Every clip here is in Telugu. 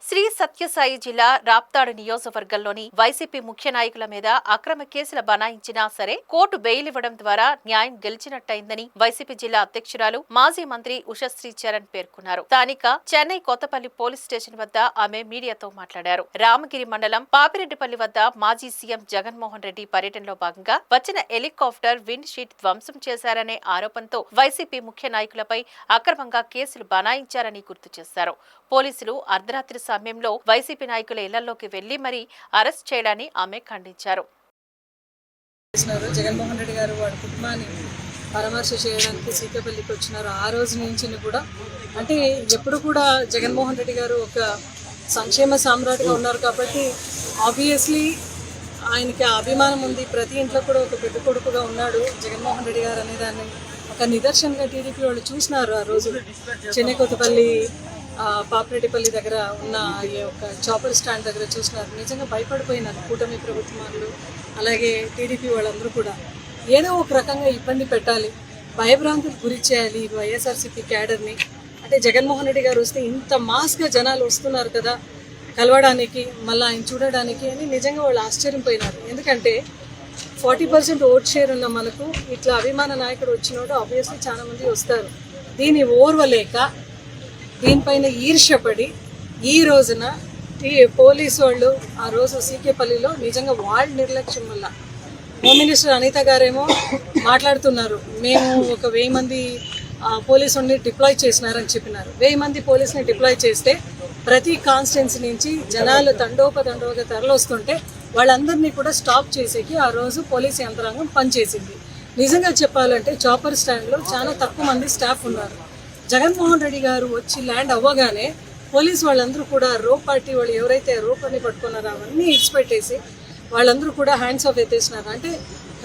శ్రీ సత్యసాయి జిల్లా రాప్తాడు నియోజకవర్గంలోని వైసీపీ ముఖ్య నాయకుల మీద అక్రమ కేసులు బనాయించినా సరే కోర్టు బెయిల్ ఇవ్వడం ద్వారా న్యాయం గెలిచినట్టయిందని వైసీపీ జిల్లా అధ్యక్షురాలు మాజీ మంత్రి ఉషశ్రీ చరణ్ పేర్కొన్నారు. స్థానిక చెన్నై కొత్తపల్లి పోలీస్ స్టేషన్ వద్ద ఆమె మీడియాతో మాట్లాడారు. రామగిరి మండలం పాపిరెడ్డిపల్లి వద్ద మాజీ సీఎం జగన్మోహన్ రెడ్డి పర్యటనలో భాగంగా వచ్చిన హెలికాప్టర్ విండ్ షీట్ ధ్వంసం చేశారనే ఆరోపణతో వైసీపీ ముఖ్య నాయకులపై అక్రమంగా కేసులు బనాయించారని గుర్తు చేశారు. పోలీసులు అర్ధరాత్రి సమయంలో వైసీపీ నాయకుల ఇళ్లలోకి వెళ్లి మరీ అరెస్ట్ చేయడాన్ని ఆమె ఖండించారు. జగన్మోహన్ రెడ్డి గారు వాడి కుటుంబాన్ని పరామర్శ చేయడానికి సీకేపల్లికి వచ్చినారు. ఆ రోజు నుంచి కూడా అంటే ఎప్పుడు కూడా జగన్మోహన్ రెడ్డి గారు ఒక సంక్షేమ సామ్రాట్గా ఉన్నారు కాబట్టి ఆబ్వియస్లీ ఆయనకి అభిమానం ఉంది. ప్రతి ఇంట్లో కూడా ఒక పెద్ద కొడుకుగా ఉన్నాడు జగన్మోహన్ రెడ్డి గారు అనే దాన్ని ఒక నిదర్శనంగా టీడీపీ వాళ్ళు చూసినారు. ఆ రోజు చెన్నై కొత్తపల్లి పాపిరెడ్డిపల్లి దగ్గర ఉన్న ఈ యొక్క చాపర్ స్టాండ్ దగ్గర చూసినారు. నిజంగా భయపడిపోయినారు కూటమి ప్రభుత్వాలు అలాగే టీడీపీ వాళ్ళందరూ కూడా. ఏదో ఒక రకంగా ఇబ్బంది పెట్టాలి, భయభ్రాంతులు గురి చేయాలి వైఎస్ఆర్సీపీ క్యాడర్ని. అంటే జగన్మోహన్ రెడ్డి గారు వస్తే ఇంత మాస్గా జనాలు వస్తున్నారు కదా కలవడానికి, మళ్ళీ ఆయన చూడడానికి అని నిజంగా వాళ్ళు ఆశ్చర్యపోయినారు. ఎందుకంటే 40% ఓట్ షేర్ ఉన్న మనకు ఇట్లా అభిమాన నాయకుడు వచ్చినోడు ఆబ్వియస్లీ చాలా మంది వస్తారు. దీన్ని ఓర్వలేక దీనిపైన ఈర్ష్యపడి ఈ రోజున పోలీసు వాళ్ళు ఆ రోజు సీకేపల్లిలో నిజంగా వాళ్ళ నిర్లక్ష్యం వల్ల హోమ్ మినిస్టర్ అనిత గారేమో మాట్లాడుతున్నారు, మేము ఒక 1000 మంది పోలీసుల్ని డిప్లాయ్ చేసినారని చెప్పినారు. 1000 మంది పోలీసుని డిప్లాయ్ చేస్తే ప్రతి కాన్స్టిట్యున్సీ నుంచి జనాలు తండోపతండోగా తరలొస్తుంటే వాళ్ళందరినీ కూడా స్టాప్ చేసేకి ఆ రోజు పోలీసు యంత్రాంగం పనిచేసింది. నిజంగా చెప్పాలంటే చాపర్ స్టాండ్లో చాలా తక్కువ మంది స్టాఫ్ ఉన్నారు. జగన్మోహన్ రెడ్డి గారు వచ్చి ల్యాండ్ అవ్వగానే పోలీసు వాళ్ళందరూ కూడా రోప్ పార్టీ వాళ్ళు ఎవరైతే రోప్ని పట్టుకున్నారో అవన్నీ ఇడిచిపెట్టేసి వాళ్ళందరూ కూడా హ్యాండ్స్ ఆఫ్ ఎత్తేసినారు. అంటే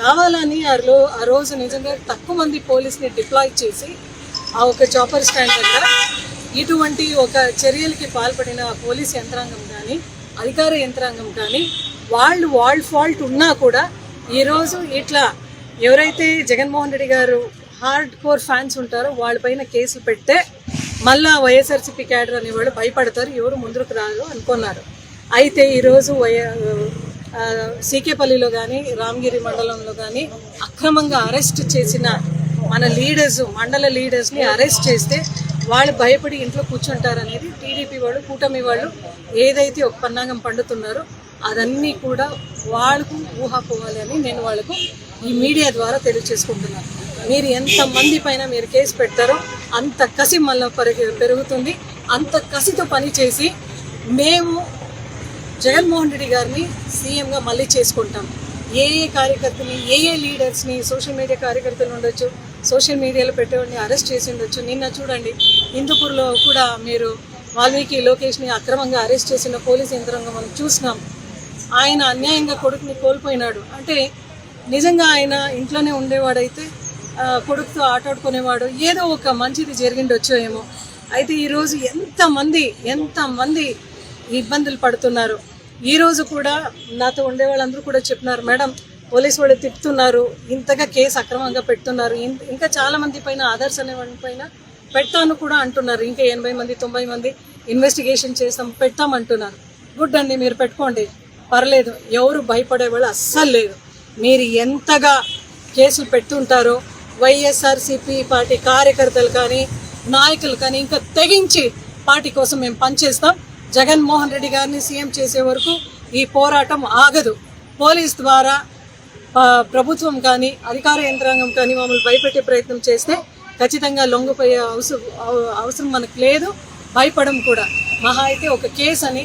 కావాలని ఆ రోజు నిజంగా తక్కువ మంది పోలీస్ని డిప్లాయ్ చేసి ఆ ఒక చాపర్ స్టాండ్ దగ్గర ఇటువంటి ఒక చర్యలకి పాల్పడిన పోలీస్ యంత్రాంగం కానీ అధికార యంత్రాంగం కానీ వాళ్ళ ఫాల్ట్ ఉన్నా కూడా ఈరోజు ఇట్లా ఎవరైతే జగన్మోహన్ రెడ్డి గారు హార్డ్ కోర్ ఫ్యాన్స్ ఉంటారో వాళ్ళపైన కేసులు పెడితే మళ్ళా వైఎస్ఆర్సీపీ క్యాడర్ అనేవాళ్ళు భయపడతారు, ఎవరు ముందుకు రాదు అనుకున్నారు. అయితే ఈరోజు సీకేపల్లిలో కానీ రామగిరి మండలంలో కానీ అక్రమంగా అరెస్ట్ చేసిన మన లీడర్స్, మండల లీడర్స్ని అరెస్ట్ చేస్తే వాళ్ళు భయపడి ఇంట్లో కూర్చుంటారనేది టీడీపీ వాళ్ళు కూటమి వాళ్ళు ఏదైతే ఒక పన్నాగం పండుతున్నారో అదన్నీ కూడా వాళ్ళకు ఊహాపోవాలి అని నేను వాళ్ళకు ఈ మీడియా ద్వారా తెలియజేసుకుంటున్నాను. మీరు ఎంతమంది పైన మీరు కేసు పెడతారో అంత కసి మళ్ళీ పెరుగుతుంది. అంత కసితో పనిచేసి మేము జగన్మోహన్ రెడ్డి గారిని సీఎంగా మళ్ళీ చేసుకుంటాం. ఏ కార్యకర్తని ఏ లీడర్స్ని సోషల్ మీడియా కార్యకర్తలు ఉండొచ్చు, సోషల్ మీడియాలో పెట్టేవాడిని అరెస్ట్ చేసి ఉండొచ్చు. నిన్న చూడండి హిందూపూర్లో కూడా మీరు వాల్మీకి లోకేష్ని అక్రమంగా అరెస్ట్ చేసిన పోలీస్ యంత్రాంగం మనం చూసినాం. ఆయన అన్యాయంగా కొడుకుని కోల్పోయినాడు. అంటే నిజంగా ఆయన ఇంట్లోనే ఉండేవాడైతే కొడుకుతో ఆటాడుకునేవాడు, ఏదో ఒక మంచిది జరిగిండొచ్చో ఏమో. అయితే ఈరోజు ఎంతమంది ఇబ్బందులు పడుతున్నారు. ఈరోజు కూడా నాతో ఉండే వాళ్ళందరూ కూడా చెప్పినారు, మేడం పోలీసు వాళ్ళు తిప్పుతున్నారు, ఇంతగా కేసు అక్రమంగా పెడుతున్నారు, ఇంకా చాలా మంది పైన ఆదర్శ్ అనే వాళ్ళ పైన పెట్టాను కూడా అంటున్నారు. ఇంకా 80 మంది 90 మంది ఇన్వెస్టిగేషన్ చేస్తాం పెడతామంటున్నారు. గుడ్ అండి, మీరు పెట్టుకోండి, పర్లేదు, ఎవరు భయపడేవాళ్ళు అస్సలు లేదు. మీరు ఎంతగా కేసులు పెడుతుంటారో వైఎస్ఆర్సీపీ పార్టీ కార్యకర్తలు కానీ నాయకులు కానీ ఇంకా తెగించి పార్టీ కోసం మేము పనిచేస్తాం. జగన్మోహన్ రెడ్డి గారిని సీఎం చేసే వరకు ఈ పోరాటం ఆగదు. పోలీస్ ద్వారా ప్రభుత్వం కానీ అధికార యంత్రాంగం కానీ మమ్మల్ని భయపెట్టే ప్రయత్నం చేస్తే ఖచ్చితంగా లొంగిపోయే అవసరం మనకు లేదు, భయపడం కూడా. మహా అయితే ఒక కేసు అని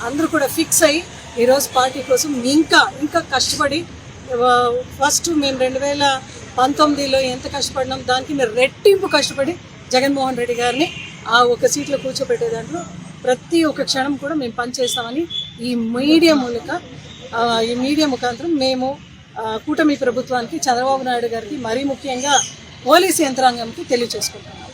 అందరూ కూడా ఫిక్స్ అయ్యి ఈరోజు పార్టీ కోసం ఇంకా కష్టపడి ఫస్ట్ మేము 2019లో ఎంత కష్టపడినాం దానికి రెట్టింపు కష్టపడి జగన్మోహన్ రెడ్డి గారిని ఆ ఒక సీట్లో కూర్చోబెట్టే దాంట్లో ప్రతి ఒక్క క్షణం కూడా మేము పనిచేస్తామని ఈ మీడియా ముఖాంతరం మేము కూటమి ప్రభుత్వానికి, చంద్రబాబు నాయుడు గారికి, మరీ ముఖ్యంగా పోలీసు యంత్రాంగంకి తెలియజేసుకుంటాం.